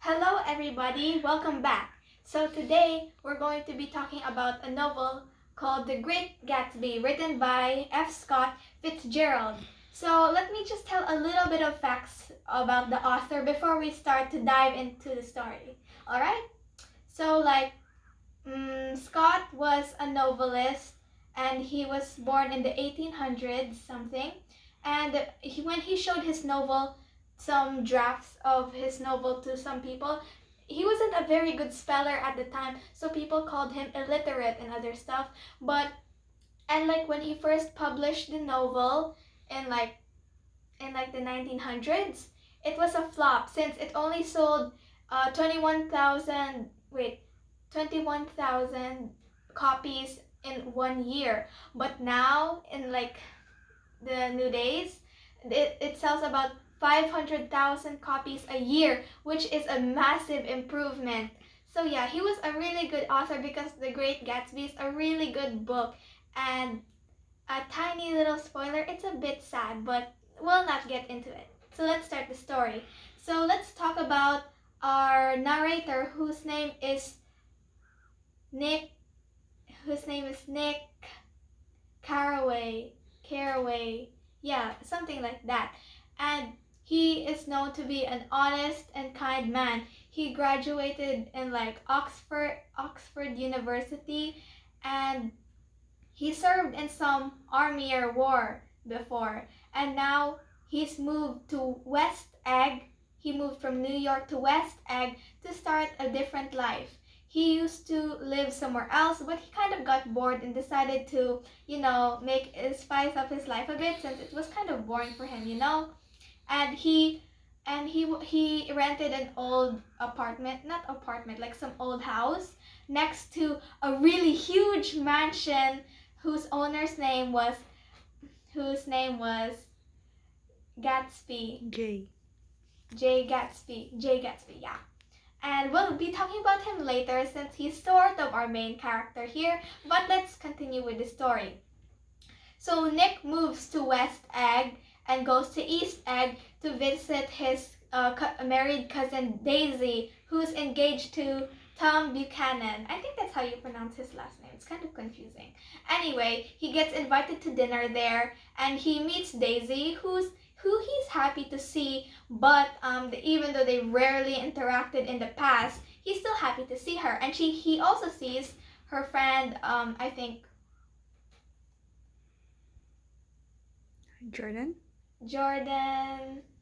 Hello everybody, welcome back. So today we're going to be talking about a novel called The Great Gatsby, written by F. Scott Fitzgerald. So let me just tell a little bit of facts about the author before we start to dive into the story. Alright? So Scott was a novelist and he was born in the 1800s something. And when he showed his novel, some drafts of his novel to some people, he wasn't a very good speller at the time, so people called him illiterate and other stuff. When he first published the novel in the 1900s, it was a flop since it only sold 21,000 copies in 1 year. But now in the new days, it sells about 500,000 copies a year, which is a massive improvement. So yeah, he was a really good author because The Great Gatsby is a really good book. And a tiny little spoiler, it's a bit sad, but we'll not get into it. So let's start the story. So let's talk about our narrator, whose name is Nick Carraway, yeah, something like that. And he is known to be an honest and kind man. He graduated in Oxford University, and he served in some army or war before. And now he's moved to West Egg. He moved from New York to West Egg to start a different life. He used to live somewhere else, but he kind of got bored and decided to, spice up his life a bit since it was kind of boring for him. And he rented an old some old house next to a really huge mansion whose name was Gatsby. J. Gatsby, yeah. And we'll be talking about him later since he's sort of our main character here, but let's continue with the story. So Nick moves to West Egg and goes to East Egg to visit his married cousin Daisy, who's engaged to Tom Buchanan. I think that's how you pronounce his last name. It's kind of confusing. Anyway, he gets invited to dinner there, and he meets Daisy, who he's happy to see, but even though they rarely interacted in the past, he's still happy to see her. And he also sees her friend, I think Jordan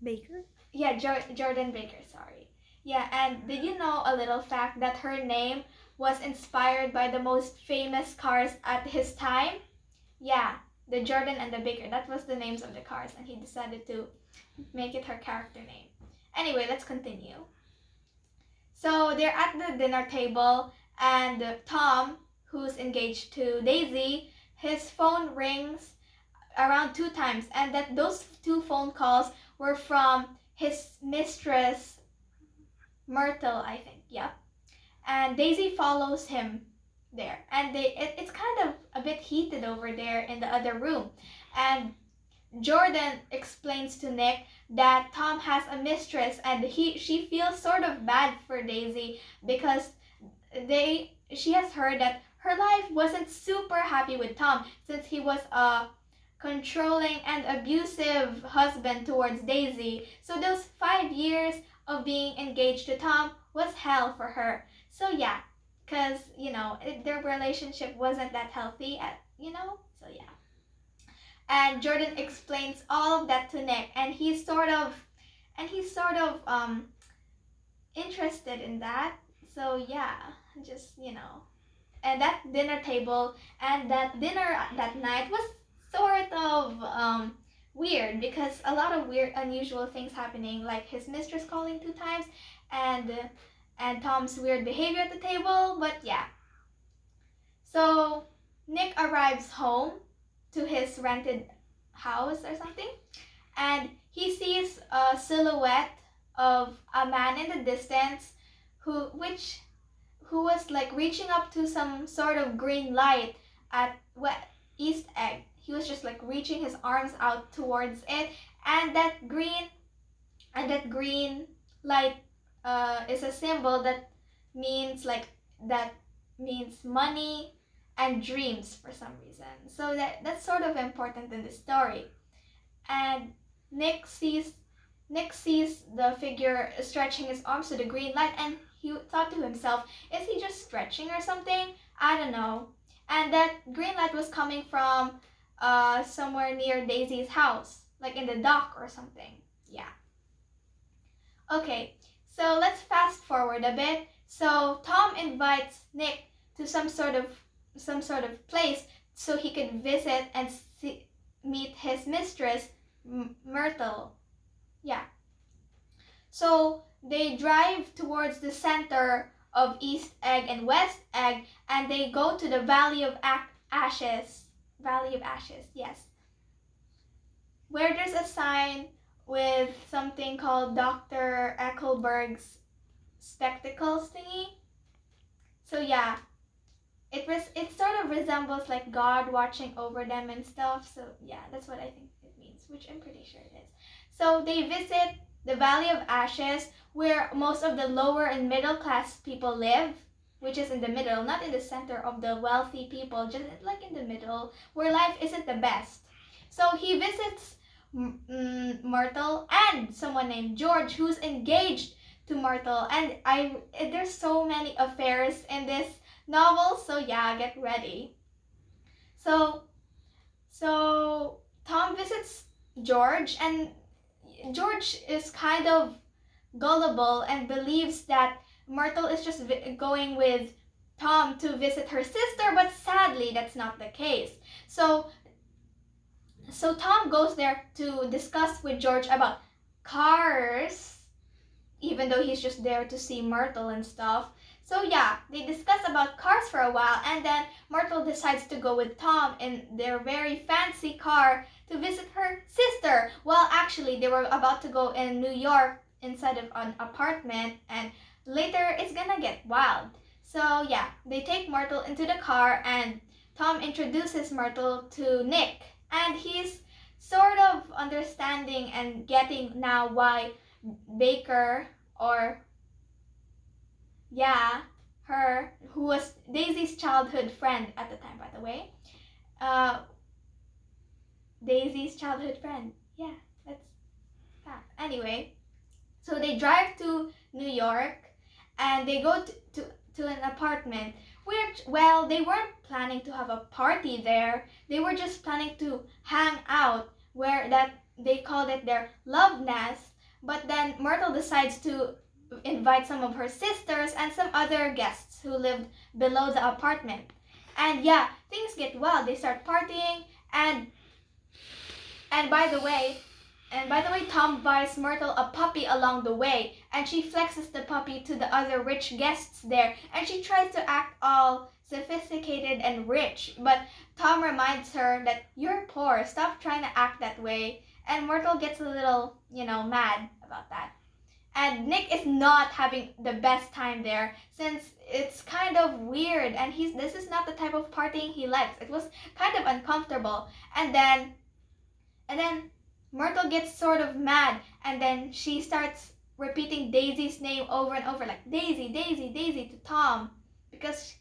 Baker? Yeah, Jordan Baker, sorry. Yeah, and did you know a little fact that her name was inspired by the most famous cars at his time? Yeah, the Jordan and the Baker. That was the names of the cars, and he decided to make it her character name. Anyway, let's continue. So they're at the dinner table, and Tom, who's engaged to Daisy, his phone rings around 2 times, and that those 2 phone calls were from his mistress Myrtle, I think. Yeah. And Daisy follows him there, and it's kind of a bit heated over there in the other room. And Jordan explains to Nick that Tom has a mistress, and she feels sort of bad for Daisy because she has heard that her life wasn't super happy with Tom since he was a controlling and abusive husband towards Daisy. So those 5 years of being engaged to Tom was hell for her. So yeah, because their relationship wasn't that healthy so yeah. And Jordan explains all of that to Nick, and he's sort of interested in that. So yeah, just and that dinner table and that dinner that night was sort of weird because a lot of weird, unusual things happening, like his mistress calling 2 times and Tom's weird behavior at the table. But yeah, so Nick arrives home to his rented house or something, and he sees a silhouette of a man in the distance who was reaching up to some sort of green light at East Egg. He was just reaching his arms out towards it, and that green light is a symbol that means money and dreams for some reason. So that's sort of important in the story. And Nick sees the figure stretching his arms to the green light, and he thought to himself, is he just stretching or something? I don't know. And that green light was coming from somewhere near Daisy's house, like in the dock or something. Yeah. Okay, so let's fast forward a bit. So Tom invites Nick to some sort of place so he could visit and meet his mistress, Myrtle. Yeah. So they drive towards the center of East Egg and West Egg, and they go to the Valley of Ashes. Valley of Ashes, yes. Where there's a sign with something called Dr. Eckelberg's spectacles thingy. So yeah, it sort of resembles like God watching over them and stuff. So yeah, that's what I think it means, which I'm pretty sure it is. So they visit the Valley of Ashes, where most of the lower and middle class people live, which is in the middle, not in the center of the wealthy people, just like in the middle, where life isn't the best. So he visits Myrtle and someone named George, who's engaged to Myrtle, and there's so many affairs in this novel, so yeah, get ready. So Tom visits George, and George is kind of gullible and believes that Myrtle is just going with Tom to visit her sister, but sadly that's not the case. So Tom goes there to discuss with George about cars, even though he's just there to see Myrtle and stuff. So yeah, they discuss about cars for a while, and then Myrtle decides to go with Tom in their very fancy car to visit her sister. Well, actually, they were about to go in New York inside of an apartment, and later it's gonna get wild. So yeah, they take Myrtle into the car, and Tom introduces Myrtle to Nick, and he's sort of understanding and getting now why Baker, or yeah, her, who was Daisy's childhood friend at the time, by the way. Daisy's childhood friend. Yeah, that's that. Anyway, so they drive to New York, and they go to an apartment, which, well, they weren't planning to have a party there. They were just planning to hang out, where that they called it their love nest. But then Myrtle decides to invite some of her sisters and some other guests who lived below the apartment. And yeah, things get wild. They start partying, and by the way, Tom buys Myrtle a puppy along the way, and she flexes the puppy to the other rich guests there, and she tries to act all sophisticated and rich, but Tom reminds her that you're poor, stop trying to act that way, and Myrtle gets a little, mad about that. And Nick is not having the best time there, since it's kind of weird, and this is not the type of partying he likes. It was kind of uncomfortable. And then Myrtle gets sort of mad, and then she starts repeating Daisy's name over and over, like Daisy, Daisy, Daisy, to Tom, because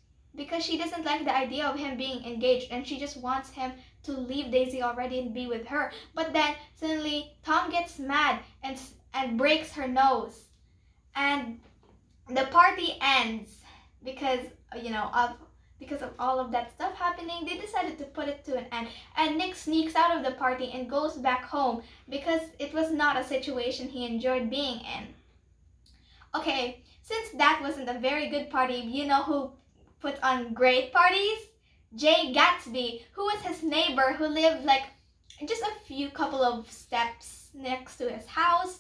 she doesn't like the idea of him being engaged, and she just wants him to leave Daisy already and be with her. But then suddenly Tom gets mad and breaks her nose, and the party ends because of all of that stuff happening. They decided to put it to an end, and Nick sneaks out of the party and goes back home because it was not a situation he enjoyed being in. Okay, since that wasn't a very good party, you know who puts on great parties? Jay Gatsby, who was his neighbor who lived like just a few couple of steps next to his house.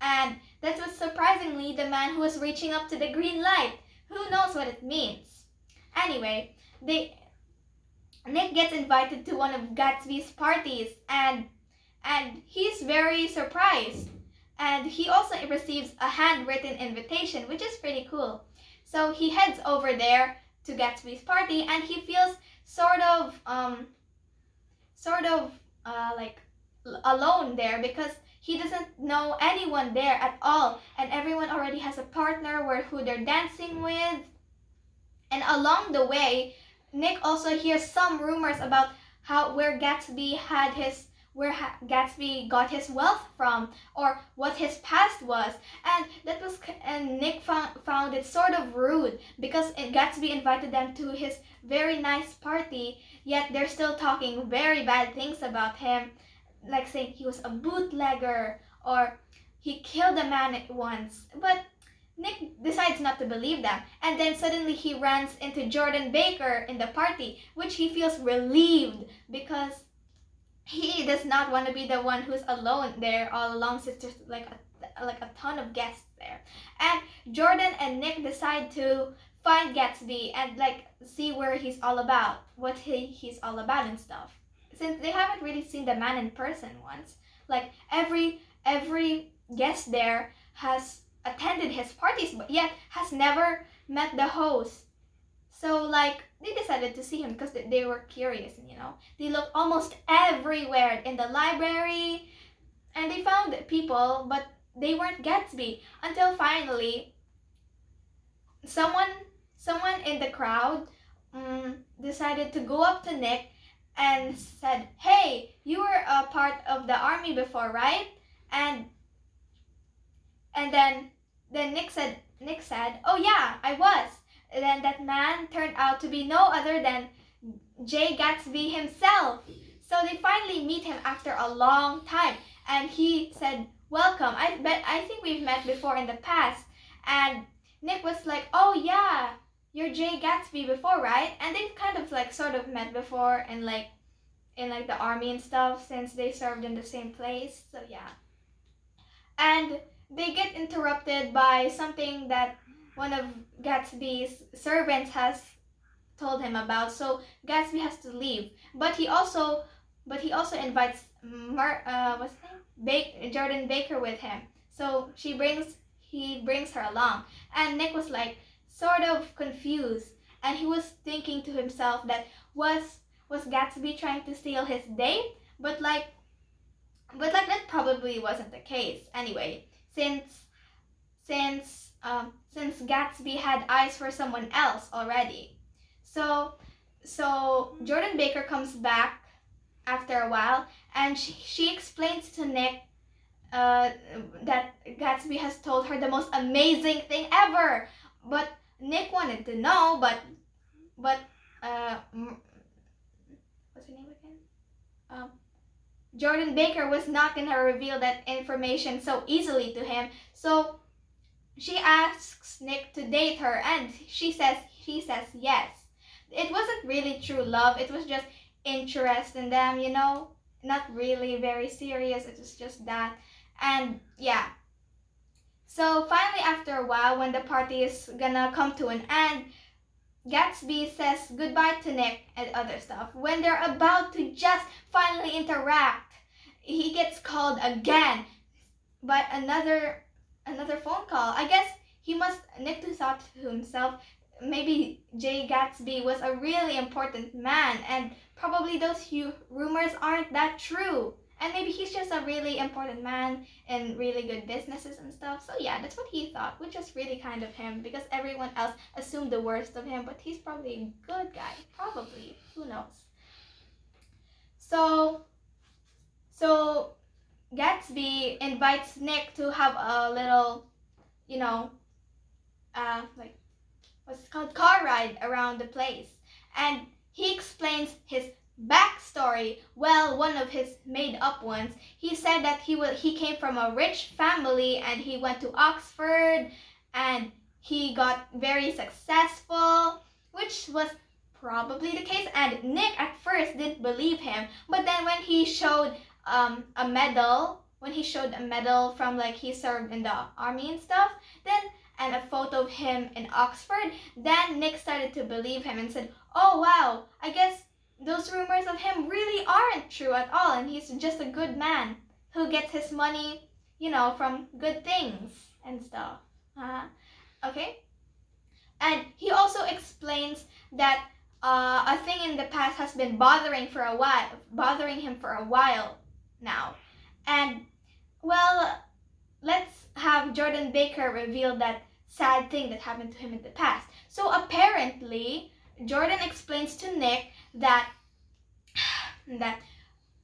And that was surprisingly the man who was reaching up to the green light. Who knows what it means? Anyway, Nick gets invited to one of Gatsby's parties, and he's very surprised. And he also receives a handwritten invitation, which is pretty cool. So he heads over there to Gatsby's party, and he feels sort of like alone there, because he doesn't know anyone there at all, and everyone already has a partner who they're dancing with. And along the way, Nick also hears some rumors about where Gatsby Gatsby got his wealth from, or what his past was, and Nick found it sort of rude because Gatsby invited them to his very nice party, yet they're still talking very bad things about him, like saying he was a bootlegger or he killed a man once. But Nick decides not to believe them, and then suddenly he runs into Jordan Baker in the party, which he feels relieved because he does not want to be the one who's alone there all along, since there's like a ton of guests there. And Jordan and Nick decide to find Gatsby and like see where he's all about, what he's all about and stuff. Since they haven't really seen the man in person once, like every guest there has attended his parties but yet has never met the host. So like they decided to see him because they were curious, and they looked almost everywhere in the library, and they found people, but they weren't Gatsby, until finally someone in the crowd decided to go up to Nick and said, "Hey, you were a part of the army before, right?" And then Nick said, "Oh yeah, I was." And then that man turned out to be no other than Jay Gatsby himself. So they finally meet him after a long time, and he said, "Welcome. I think we've met before in the past." And Nick was like, "Oh yeah, you're Jay Gatsby before, right?" And they've kind of like sort of met before in the army and stuff, since they served in the same place. So yeah. And they get interrupted by something that one of Gatsby's servants has told him about. So Gatsby has to leave, but he also invites what's his name? Jordan Baker with him. So he brings her along, and Nick was like sort of confused, and he was thinking to himself that was Gatsby trying to steal his date? But that probably wasn't the case anyway, since Gatsby had eyes for someone else already. So Jordan Baker comes back after a while, and she explains to Nick that Gatsby has told her the most amazing thing ever. But Nick wanted to know, but what's her name again? Jordan Baker was not gonna reveal that information so easily to him. So she asks Nick to date her, and he says yes. It wasn't really true love. It was just interest in them, not really very serious. It was just that. And yeah. So finally, after a while, when the party is gonna come to an end, Gatsby says goodbye to Nick and other stuff. When they're about to just finally interact, he gets called again by another phone call. I guess Nick thought to himself, maybe Jay Gatsby was a really important man, and probably those rumors aren't that true. And maybe he's just a really important man in really good businesses and stuff. So yeah, that's what he thought, which was really kind of him, because everyone else assumed the worst of him, but he's probably a good guy. Probably. Who knows? So Gatsby invites Nick to have a little, like, what's it called? Car ride around the place. And he explains his backstory. Well, one of his made up ones. He said that he came from a rich family, and he went to Oxford, and he got very successful, which was probably the case. And Nick at first didn't believe him, but then when he showed a medal from like he served in the army and stuff, and a photo of him in Oxford, then Nick started to believe him and said, "Oh wow, I guess those rumors of him really aren't true at all, and he's just a good man who gets his money, from good things and stuff." Okay? And he also explains that a thing in the past has been bothering him for a while now. And well, let's have Jordan Baker reveal that sad thing that happened to him in the past. So apparently, Jordan explains to Nick that that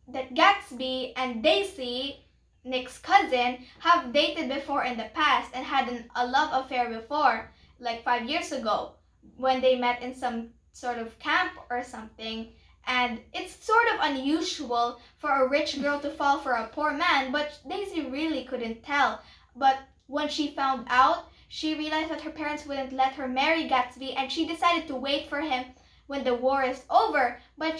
that Gatsby and Daisy, Nick's cousin, have dated before in the past and had a love affair before, like 5 years ago, when they met in some sort of camp or something. And it's sort of unusual for a rich girl to fall for a poor man, but Daisy really couldn't tell. But when she found out, she realized that her parents wouldn't let her marry Gatsby, and she decided to wait for him when the war is over. But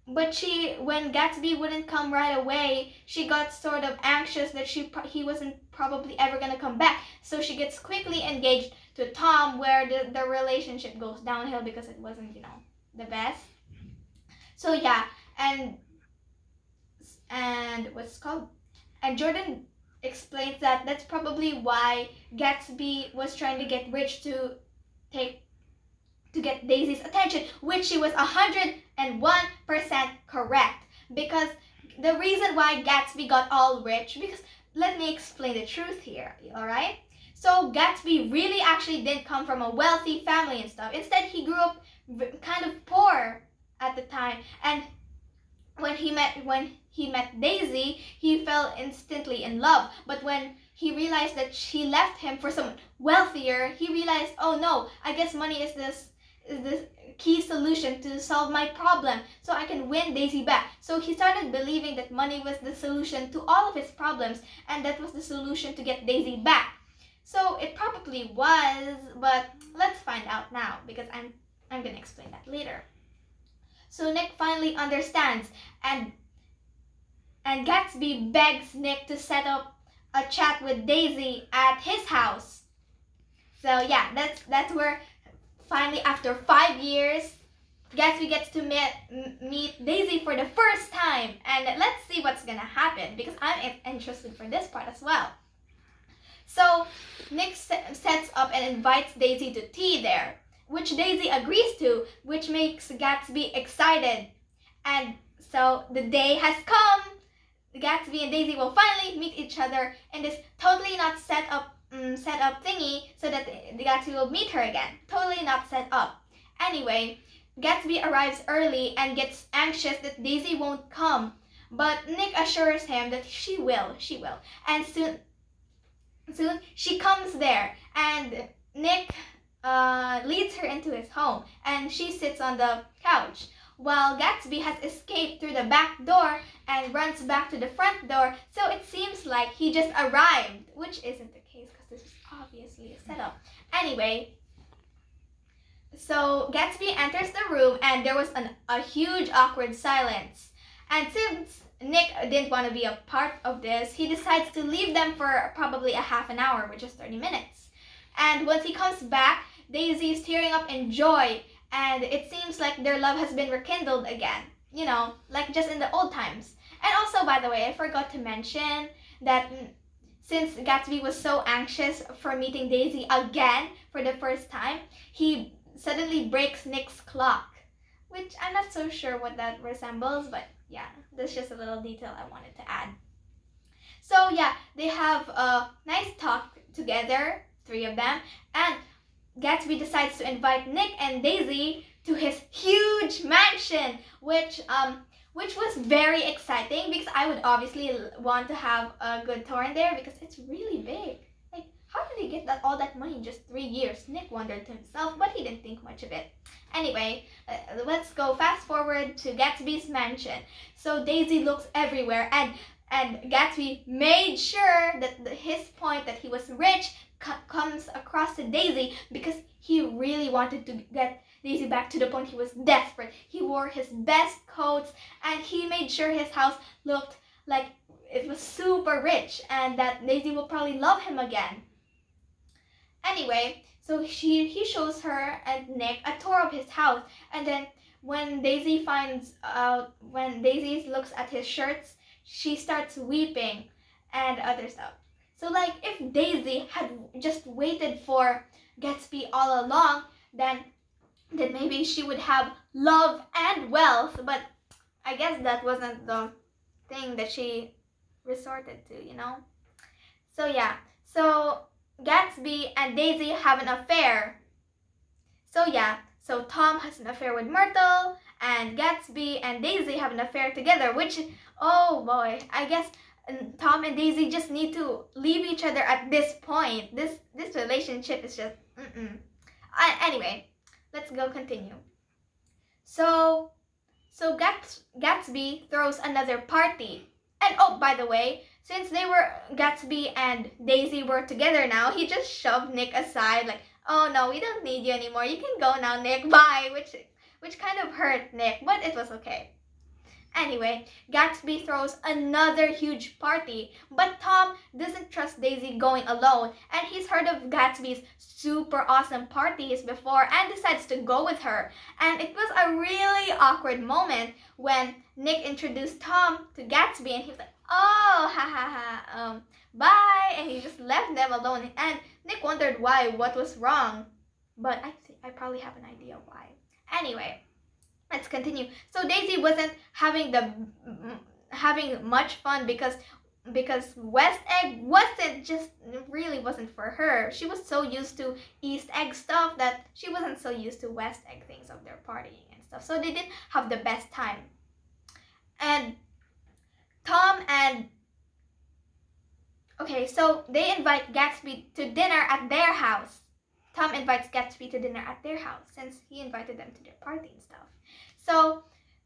when Gatsby wouldn't come right away, she got sort of anxious that he wasn't probably ever gonna come back. So she gets quickly engaged to Tom, where the relationship goes downhill because it wasn't, the best. So yeah, and what's it called? And Jordan explains that that's probably why Gatsby was trying to get rich to get Daisy's attention, which she was 101% correct. Because the reason why Gatsby got all rich, because let me explain the truth here, alright? So Gatsby really actually didn't come from a wealthy family and stuff. Instead, he grew up kind of poor at the time, and when he met Daisy, he fell instantly in love. But when he realized that she left him for someone wealthier, he realized, oh no, I guess money is this key solution to solve my problem, so I can win Daisy back. So he started believing that money was the solution to all of his problems, and that was the solution to get Daisy back. So it probably was, but let's find out now, because I'm gonna explain that later. So Nick finally understands, and Gatsby begs Nick to set up a chat with Daisy at his house. So yeah, that's where finally, after 5 years, Gatsby gets to meet Daisy for the first time. And let's see what's gonna happen, because I'm interested for this part as well. So Nick sets up and invites Daisy to tea there, which Daisy agrees to, which makes Gatsby excited. And so the day has come. Gatsby and Daisy will finally meet each other in this totally not set up thingy, so that the Gatsby will meet her again. Totally not set up. Anyway, Gatsby arrives early and gets anxious that Daisy won't come, but Nick assures him that she will. And soon she comes there, and Nick leads her into his home, and she sits on the couch, while Gatsby has escaped through the back door and runs back to the front door. So it seems like he just arrived, which isn't the case, because this is obviously a setup. Anyway, so Gatsby enters the room, and there was a huge awkward silence. And since Nick didn't want to be a part of this, he decides to leave them for probably a half an hour, which is 30 minutes. And once he comes back, Daisy is tearing up in joy, and it seems like their love has been rekindled again, like just in the old times. And also, by the way, I forgot to mention that since Gatsby was so anxious for meeting Daisy again for the first time, he suddenly breaks Nick's clock, which I'm not so sure what that resembles, but yeah, that's just a little detail I wanted to add. So yeah, they have a nice talk together, 3 of them, and Gatsby decides to invite Nick and Daisy to his huge mansion, which was very exciting, because I would obviously want to have a good tour in there, because it's really big. Like, how did he get all that money in just 3 years? Nick wondered to himself, but he didn't think much of it. Anyway, let's go fast forward to Gatsby's mansion. So Daisy looks everywhere, and Gatsby made sure that his point that he was rich comes across to Daisy, because he really wanted to get Daisy back to the point he was desperate. He wore his best coats, and he made sure his house looked like it was super rich, and that Daisy will probably love him again. Anyway, so he shows her and Nick a tour of his house, and then when Daisy looks at his shirts, she starts weeping and other stuff. So like, if Daisy had just waited for Gatsby all along, then maybe she would have love and wealth, but I guess that wasn't the thing that she resorted to, So Gatsby and Daisy have an affair. So Tom has an affair with Myrtle, and Gatsby and Daisy have an affair together, which, oh boy, I guess Tom and Daisy just need to leave each other at this point. This relationship is just, anyway, let's go continue. So Gatsby throws another party. And oh, by the way, since Gatsby and Daisy were together now, he just shoved Nick aside, like, oh no, we don't need you anymore. You can go now, Nick. Bye. Which kind of hurt Nick, but it was okay. Anyway, Gatsby throws another huge party, but Tom doesn't trust Daisy going alone, and he's heard of Gatsby's super awesome parties before and decides to go with her. And it was a really awkward moment when Nick introduced Tom to Gatsby, and he was like, oh, ha ha ha, bye, and he just left them alone, and Nick wondered what was wrong, but I probably have an idea why. Anyway, let's continue. So Daisy wasn't having much fun because West Egg really wasn't for her. She was so used to East Egg stuff that she wasn't so used to West Egg things of their partying and stuff. So they didn't have the best time. And so they invite Gatsby to dinner at their house. Tom invites Gatsby to dinner at their house since he invited them to their party and stuff.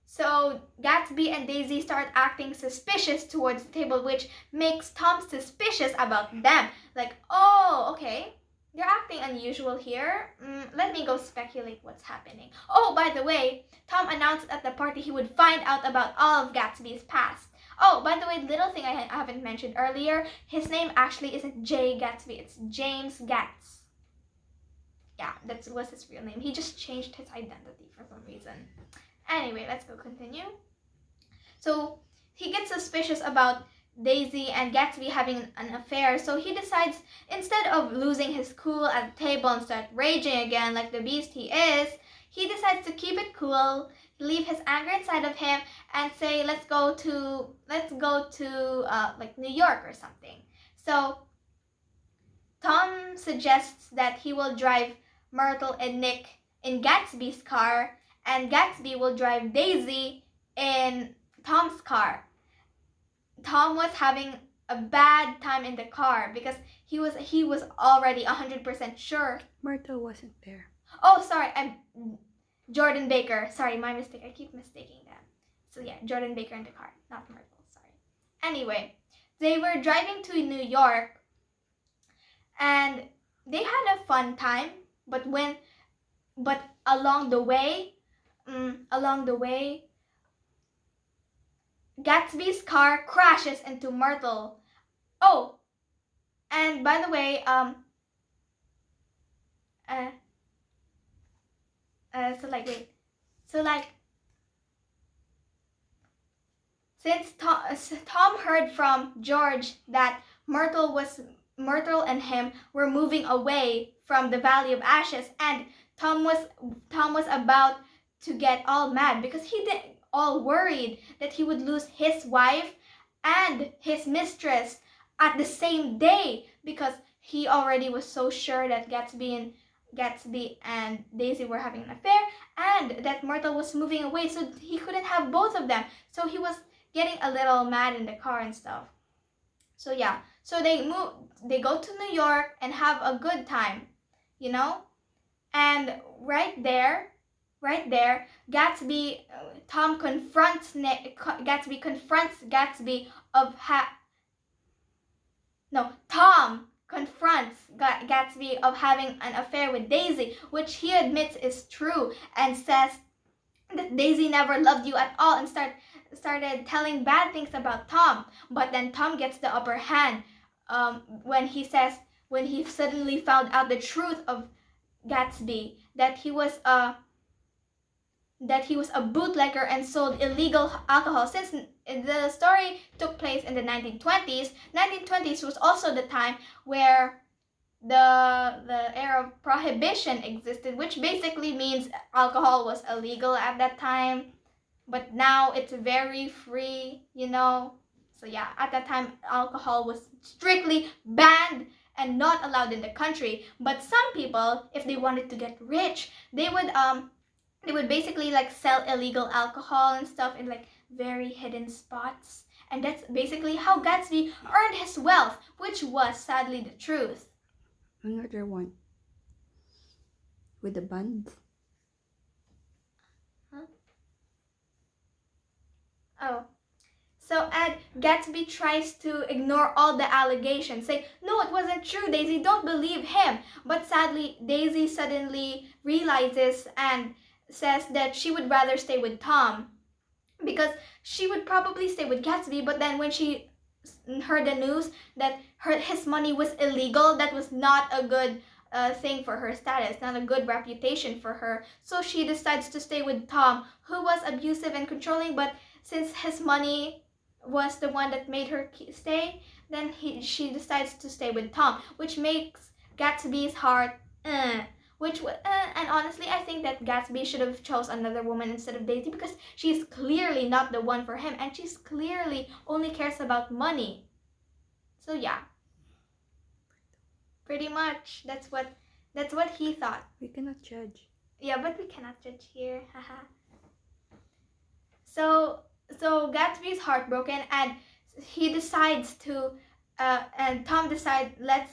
So Gatsby and Daisy start acting suspicious towards the table, which makes Tom suspicious about them. Like, oh, okay, they're acting unusual here. Let me go speculate what's happening. Oh, by the way, Tom announced at the party he would find out about all of Gatsby's past. Oh, by the way, little thing I haven't mentioned earlier, his name actually isn't Jay Gatsby, it's James Gatz. Yeah, that was his real name. He just changed his identity for some reason. Anyway, let's go continue. So he gets suspicious about Daisy and Gatsby having an affair, so he decides, instead of losing his cool at the table and start raging again like the beast he is, he decides to keep it cool, leave his anger inside of him, and say, let's go to like New York or something. So Tom suggests that he will drive Myrtle and Nick in Gatsby's car, and Gatsby will drive Daisy in Tom's car. Tom was having a bad time in the car because he was already 100% sure. Myrtle wasn't there. Oh, sorry, I'm Jordan Baker. Sorry, my mistake. I keep mistaking them. So yeah, Jordan Baker in the car, not Myrtle. Sorry. Anyway, they were driving to New York, and they had a fun time. But along the way, Gatsby's car crashes into Myrtle. Oh, and by the way, since Tom heard from George that Myrtle and him were moving away from the Valley of Ashes, and Tom was about to get all mad because he did all worried that he would lose his wife and his mistress at the same day because he already was so sure that Gatsby and Daisy were having an affair and that Myrtle was moving away, so he couldn't have both of them. So he was getting a little mad in the car and stuff. So yeah, so they go to New York and have a good time, you know? And right there, Tom confronts Tom confronts Gatsby of having an affair with Daisy, which he admits is true, and says that Daisy never loved you at all, and started telling bad things about Tom. But then Tom gets the upper hand when he suddenly found out the truth of Gatsby, that he was a bootlegger and sold illegal alcohol. Since the story took place in the 1920s, 1920s was also the time where the era of prohibition existed, which basically means alcohol was illegal at that time, but now it's very free, you know. So yeah, at that time, alcohol was strictly banned and not allowed in the country. But some people, if they wanted to get rich, they would basically like sell illegal alcohol and stuff in like very hidden spots. And that's basically how Gatsby earned his wealth, which was sadly the truth. Another one. With the band. Huh? Oh. So, and Gatsby tries to ignore all the allegations, saying, no, it wasn't true, Daisy, don't believe him. But sadly, Daisy suddenly realizes and says that she would rather stay with Tom because she would probably stay with Gatsby, but then when she heard the news that his money was illegal, that was not a good thing for her status, not a good reputation for her. So she decides to stay with Tom, who was abusive and controlling, but since his money was the one that made her stay, then she decides to stay with Tom, which makes Gatsby's heart and honestly, I think that Gatsby should have chose another woman instead of Daisy because she's clearly not the one for him, and she's clearly only cares about money. So yeah, pretty much that's what he thought. We cannot judge. Yeah, but we cannot judge here. Haha. So Gatsby's heartbroken, and he decides to and Tom decides, let's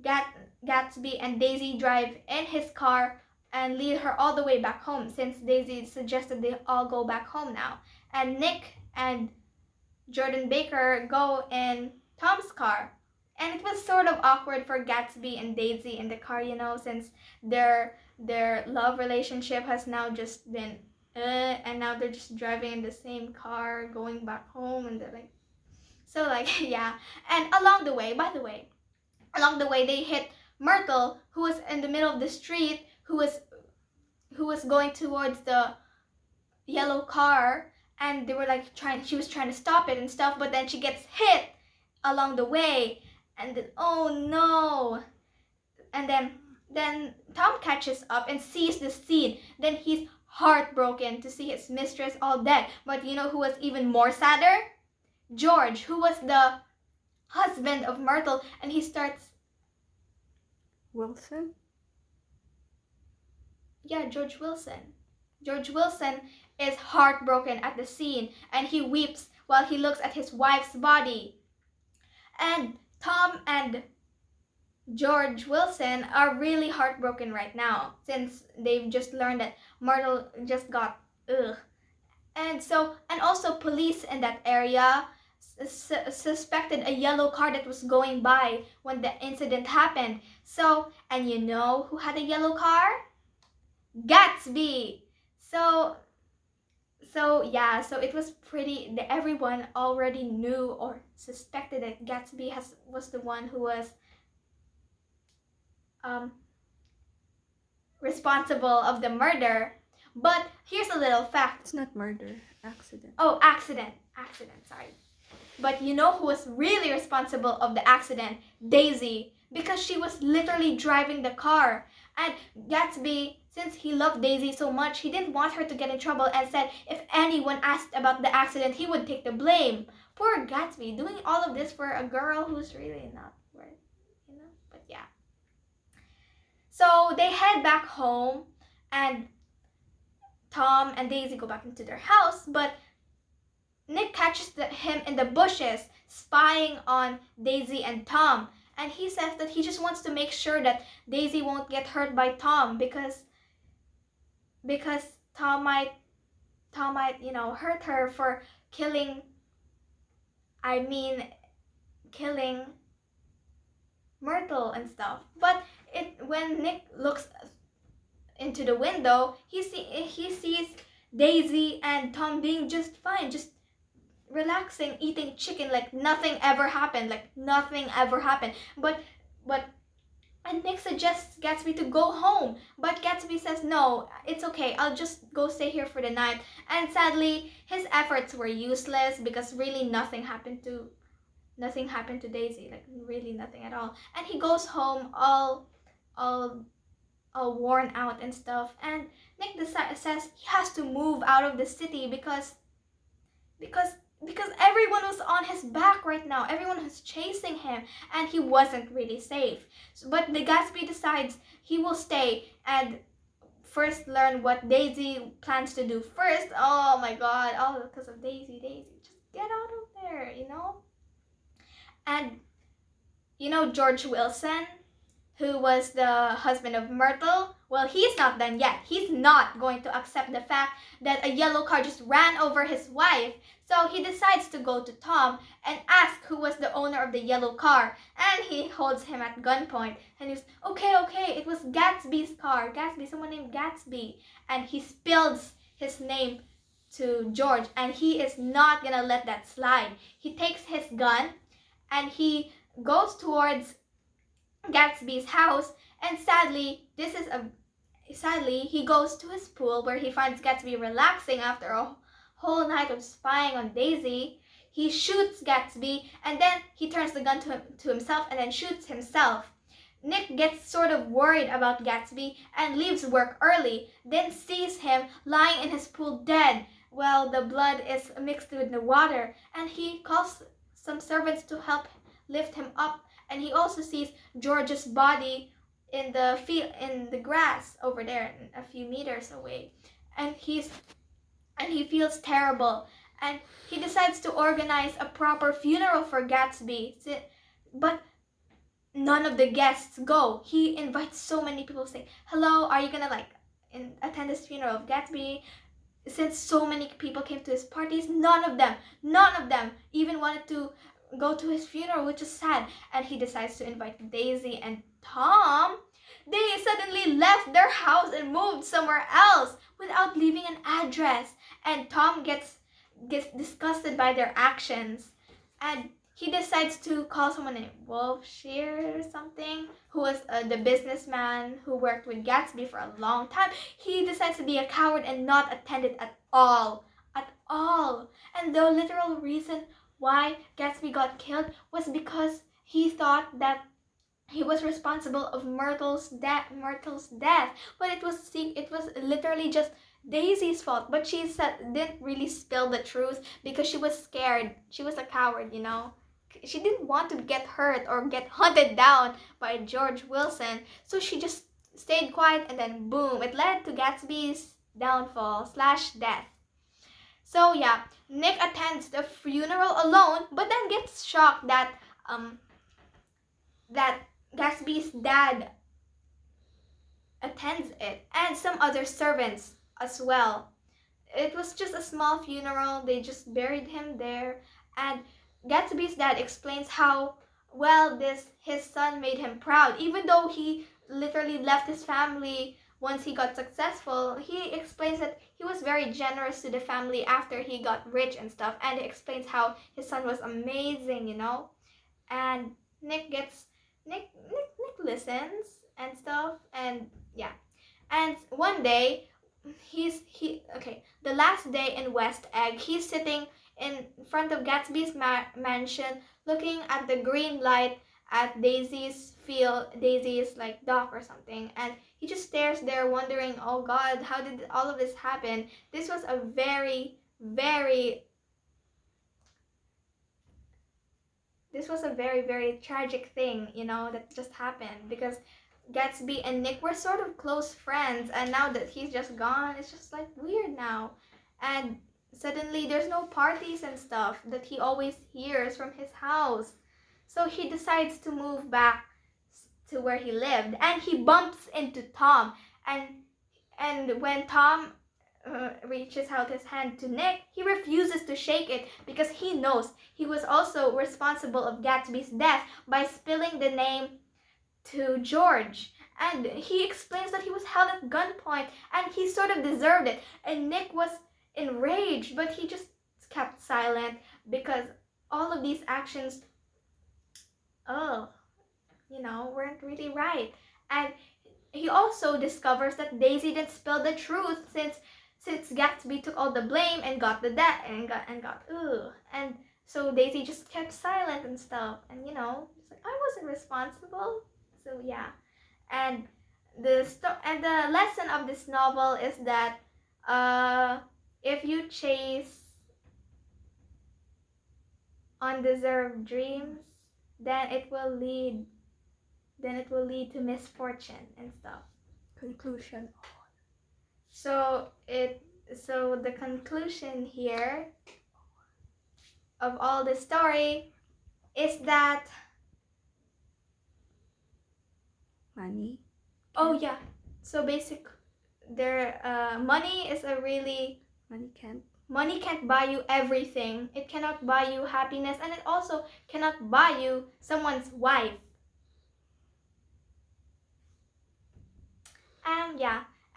Gatsby and Daisy drive in his car and lead her all the way back home, since Daisy suggested they all go back home now. And Nick and Jordan Baker go in Tom's car. And it was sort of awkward for Gatsby and Daisy in the car, since their love relationship has now just been and now they're just driving in the same car going back home, and they're like yeah. And along the way, they hit Myrtle, who was in the middle of the street, who was going towards the yellow car, and they were like she was trying to stop it and stuff, but then she gets hit along the way, and then, oh no. And then Tom catches up and sees the scene. Then he's heartbroken to see his mistress all dead. But you know who was even more sadder? George, who was the husband of Myrtle, and he starts... Wilson? Yeah, George Wilson. George Wilson is heartbroken at the scene, and he weeps while he looks at his wife's body. And Tom and George Wilson are really heartbroken right now, since they've just learned that Myrtle just got And also police in that area suspected a yellow car that was going by when the incident happened. So, and you know who had a yellow car? Gatsby. So it was pretty, everyone already knew or suspected that Gatsby was the one who was responsible of the murder. But here's a little fact. It's not murder, accident. Oh, accident, sorry. But you know who was really responsible of the accident? Daisy, because she was literally driving the car. And Gatsby, since he loved Daisy so much, he didn't want her to get in trouble and said if anyone asked about the accident, he would take the blame. Poor Gatsby, doing all of this for a girl who's really not worth, but yeah. So they head back home, and Tom and Daisy go back into their house, but Nick catches him in the bushes, spying on Daisy and Tom. And he says that he just wants to make sure that Daisy won't get hurt by Tom because Tom might hurt her for killing Myrtle and stuff. But when Nick looks into the window, he sees Daisy and Tom being just fine, just relaxing, eating chicken like nothing ever happened, and Nick suggests Gatsby to go home, but Gatsby says no, it's okay, I'll just go stay here for the night. And sadly, his efforts were useless because really nothing happened to Daisy, like really nothing at all. And he goes home all worn out and stuff, and Nick says he has to move out of the city because because everyone was on his back right now. Everyone was chasing him, and he wasn't really safe. But the Gatsby decides he will stay and first learn what Daisy plans to do first. Oh my god, all because of Daisy. Daisy, just get out of there, you know? And you know George Wilson, who was the husband of Myrtle? Well, he's not done yet. He's not going to accept the fact that a yellow car just ran over his wife. So he decides to go to Tom and ask who was the owner of the yellow car. And he holds him at gunpoint. And he's, okay, it was Gatsby's car. Gatsby, someone named Gatsby. And he spills his name to George. And he is not gonna let that slide. He takes his gun and he goes towards Gatsby's house, and sadly he goes to his pool where he finds Gatsby relaxing after a whole night of spying on Daisy. He shoots Gatsby, and then he turns the gun to himself and then shoots himself. Nick gets sort of worried about Gatsby and leaves work early, then sees him lying in his pool dead. Well, the blood is mixed with the water, and he calls some servants to help lift him up. And he also sees George's body in the field, in the grass over there, a few meters away, and he feels terrible. And he decides to organize a proper funeral for Gatsby, but none of the guests go. He invites so many people, saying, "Hello, are you gonna attend this funeral of Gatsby?" Since so many people came to his parties, none of them even wanted to go to his funeral, which is sad. And he decides to invite Daisy and Tom. They suddenly left their house and moved somewhere else without leaving an address. And Tom gets disgusted by their actions, and he decides to call someone named Wolfshire or something, who was the businessman who worked with Gatsby for a long time. He decides to be a coward and not attend it at all. And the literal reason why Gatsby got killed was because he thought that he was responsible of Myrtle's death. But it was literally just Daisy's fault. But she didn't really spill the truth because she was scared. She was a coward, you know. She didn't want to get hurt or get hunted down by George Wilson. So she just stayed quiet, and then boom, it led to Gatsby's downfall / death. So yeah, Nick attends the funeral alone, but then gets shocked that Gatsby's dad attends it, and some other servants as well. It was just a small funeral. They just buried him there, and Gatsby's dad explains how well his son made him proud, even though he literally left his family once he got successful. He explains that he was very generous to the family after he got rich and stuff, and he explains how his son was amazing, you know. And Nick listens and stuff, and yeah. And one day, the last day in West Egg, he's sitting in front of Gatsby's mansion, looking at the green light at Daisy's dock or something, and he just stares there wondering, oh god, how did all of this happen? This was a very, very very tragic thing, you know, that just happened, because Gatsby and Nick were sort of close friends, and now that he's just gone, it's just like weird now. And suddenly there's no parties and stuff that he always hears from his house. So he decides to move back to where he lived, and he bumps into Tom. And when Tom reaches out his hand to Nick, he refuses to shake it because he knows he was also responsible of Gatsby's death by spilling the name to George. And he explains that he was held at gunpoint and he sort of deserved it. And Nick was enraged, but he just kept silent because all of these actions, weren't really right. And he also discovers that Daisy didn't spill the truth since Gatsby took all the blame and got the debt and so Daisy just kept silent and stuff, and it's like, I wasn't responsible. So yeah, and the lesson of this novel is that if you chase undeserved dreams, then it will lead to misfortune and stuff. Conclusion. So the conclusion here of all the story is that Money. oh yeah, so money is a really money can't buy you everything. It cannot buy you happiness, and it also cannot buy you someone's wife.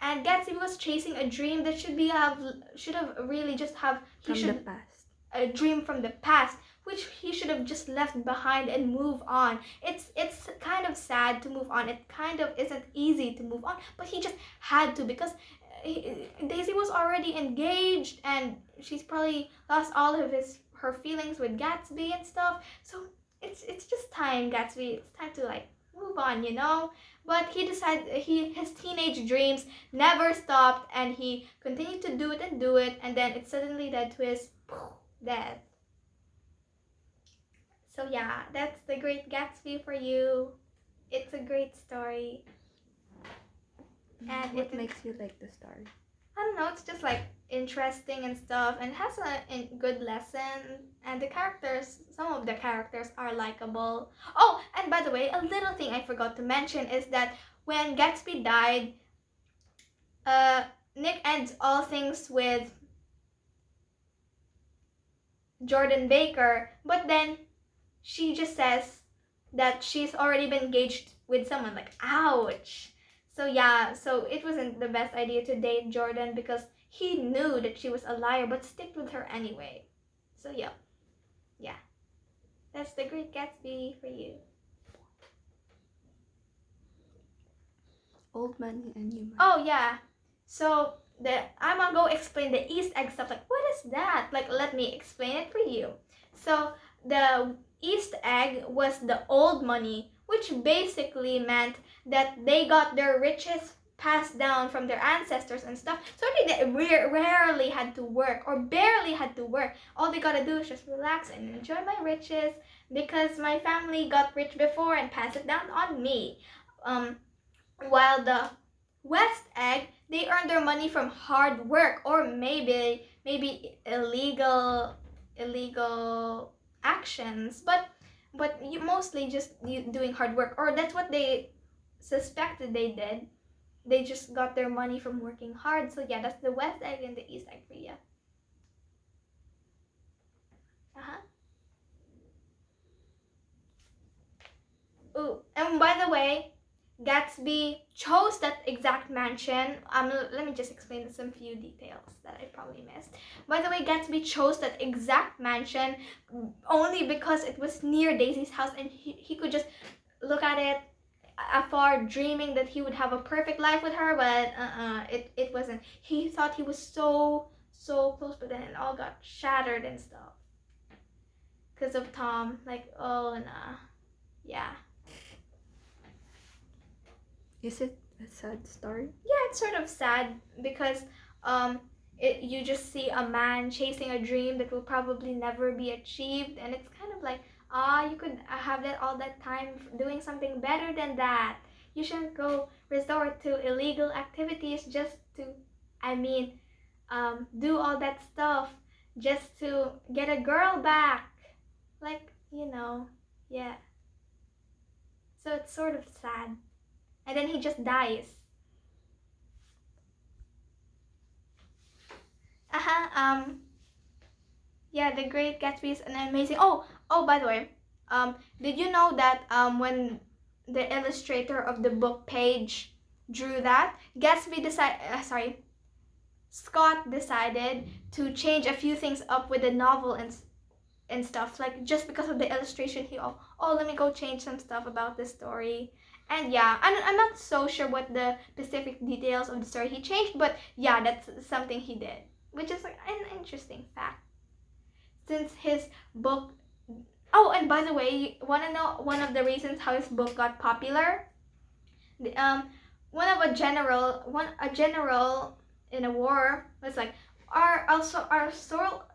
And Gatsby was chasing a dream that should have really just have the past. A dream from the past, which he should have just left behind and move on. It's kind of sad to move on. It kind of isn't easy to move on, but he just had to, because Daisy was already engaged and she's probably lost all of her feelings with Gatsby and stuff. So it's just time, Gatsby. It's time to like move on, you know. But he decided his teenage dreams never stopped, and he continued to do it, and then it suddenly led to his death. So yeah, that's The Great Gatsby for you. It's a great story. And what makes you like the story? I don't know, it's just like interesting and stuff, and has a good lesson, and some of the characters are likable. Oh, and by the way, a little thing I forgot to mention is that when Gatsby died, Nick ends all things with Jordan Baker, but then she just says that she's already been engaged with someone. Like, ouch. So yeah, so it wasn't the best idea to date Jordan, because he knew that she was a liar, but stick with her anyway. So yeah. That's The Great Gatsby for you. Old money and new money. Oh yeah. So I'm gonna go explain the East egg stuff. Like, what is that? Like, let me explain it for you. So the East egg was the old money, which basically meant that they got their riches passed down from their ancestors and stuff. So they rarely had to work, or barely had to work. All they gotta do is just relax and enjoy my riches, because my family got rich before and passed it down on me. While the West egg, they earned their money from hard work, or maybe illegal actions, but you mostly just doing hard work, or that's what they suspected they did. They just got their money from working hard. So yeah, that's the West egg and the East egg for you. Ooh, and by the way, Gatsby chose that exact mansion. Let me just explain some few details that I probably missed. By the way, Gatsby chose that exact mansion only because it was near Daisy's house, and he could just look at it afar, dreaming that he would have a perfect life with her. But it wasn't. He thought he was so close, but then it all got shattered and stuff because of Tom. Like, oh nah, yeah. Is it a sad story? Yeah, it's sort of sad, because you just see a man chasing a dream that will probably never be achieved, and it's kind of like, you could have that all that time doing something better than that. You shouldn't go resort to illegal activities just to, do all that stuff just to get a girl back. Like, yeah. So it's sort of sad. And then he just dies. Yeah, The Great Gatsby is an amazing. Oh, by the way, did you know that when the illustrator of the book page drew that, Scott decided to change a few things up with the novel and stuff, like just because of the illustration. Let me go change some stuff about the story. And yeah, I'm not so sure what the specific details of the story he changed, but yeah, that's something he did, which is like an interesting fact. Since his book, and by the way, you wanna know one of the reasons how his book got popular? A general in a war was like, our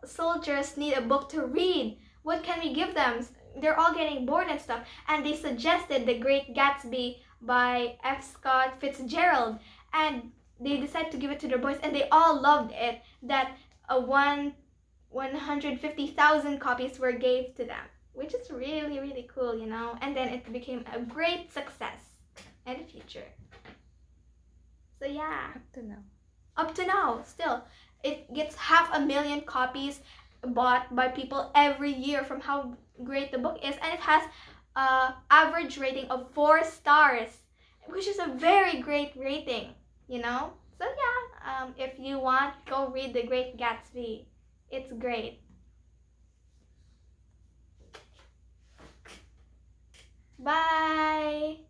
soldiers need a book to read. what can we give them? They're all getting bored and stuff. And they suggested The Great Gatsby by F. Scott Fitzgerald. And they decided to give it to their boys, and they all loved it. That 150,000 copies were gave to them, which is really, really cool, you know. And then it became a great success in the future. So yeah. Up to now, still. It gets 500,000 copies bought by people every year from how great the book is. And it has an average rating of 4 stars, which is a very great rating, you know? So yeah, if you want, go read The Great Gatsby. It's great. Bye!